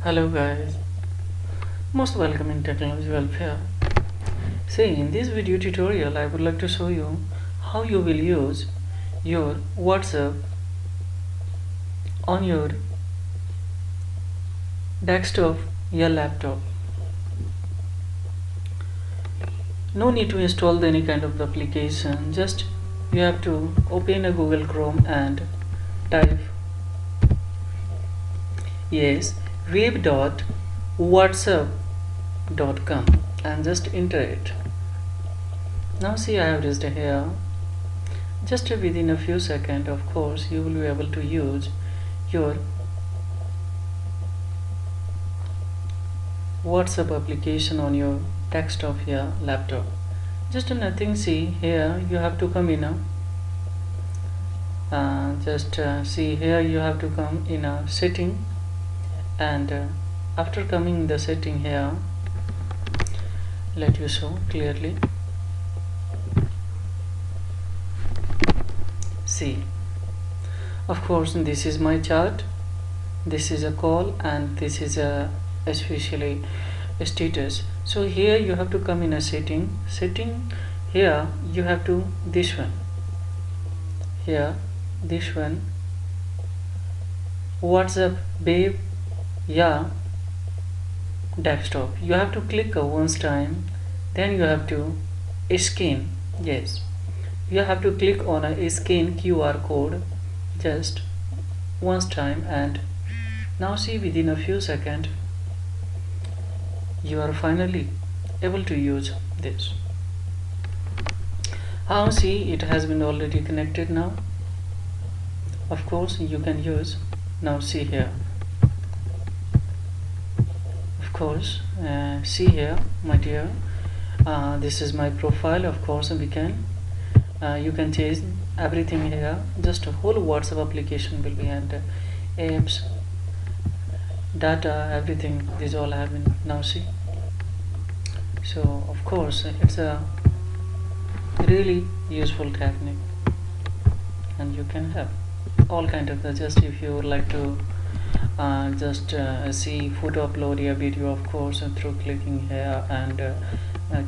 Hello guys, most welcome in Technology Welfare. See, in this video tutorial I would like to show you how you will use your WhatsApp on your desktop, your laptop. No need to install any kind of the application, just you have to open a Google Chrome and type yes web.whatsapp.com and just enter it. Now see, I have reached here. Just within a few seconds, of course, you will be able to use your WhatsApp application on your desktop here, laptop. Just nothing. See here, you have to come in a see here, you have to come in a setting, and after coming in the setting here, let you show clearly. See, of course, this is my chart, this is a call, and this is a especially a status. So here you have to come in a setting. Here you have to this one, here this one, WhatsApp babe, yeah, desktop. You have to click once time, then you have to scan. Yes, you have to click on a scan QR code just once time, and now see, within a few seconds you are finally able to use this. How? See, it has been already connected now. Of course you can use. Now see here, of course, see here, my dear, this is my profile. Of course we can you can change everything here. Just a whole WhatsApp application will be, and apps, data, everything, these all have been now. See, so of course it's a really useful technique, and you can have all kind of the, just if you would like to see photo upload your video, of course, through clicking here, and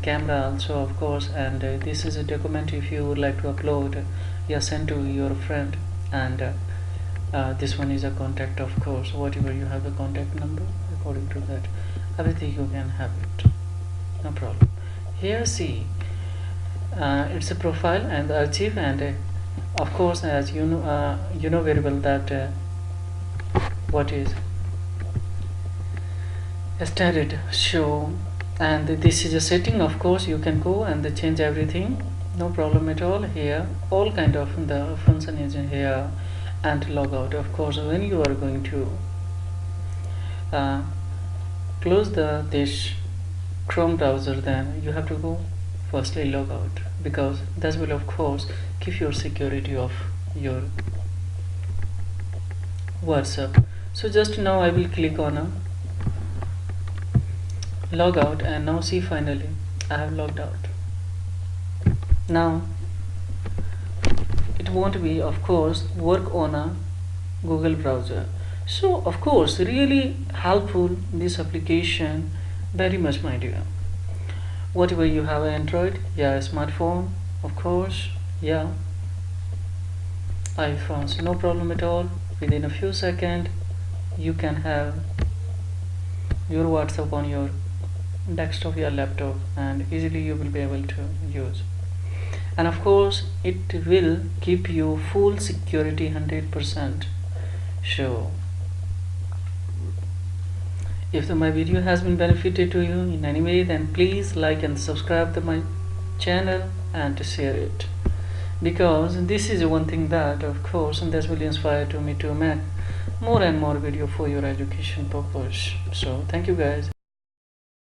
camera also, of course, and this is a document if you would like to upload, send to your friend, and this one is a contact, of course, whatever you have the contact number, according to that everything you can have it, no problem. Here see, it's a profile and archive, and of course, as you know very well that what is started show, and this is a setting. Of course you can go and change everything, no problem at all. Here all kind of the function is in here, and log out. Of course, when you are going to close this Chrome browser, then you have to go firstly log out, because that will of course keep your security of your WhatsApp. So just now I will click on a log out, and now see, finally I have logged out. Now it won't be, of course, work on a Google browser. So of course really helpful this application, very much, my dear. Whatever you have Android, smartphone, of course, iPhones, no problem at all. Within a few seconds you can have your WhatsApp on your desktop, your laptop, and easily you will be able to use. And of course it will keep you full security, 100%. So if my video has been benefited to you in any way, then please like and subscribe to my channel and share it, because this is one thing that, of course, and that will inspire to me to make more and more video for your education purpose. So thank you guys.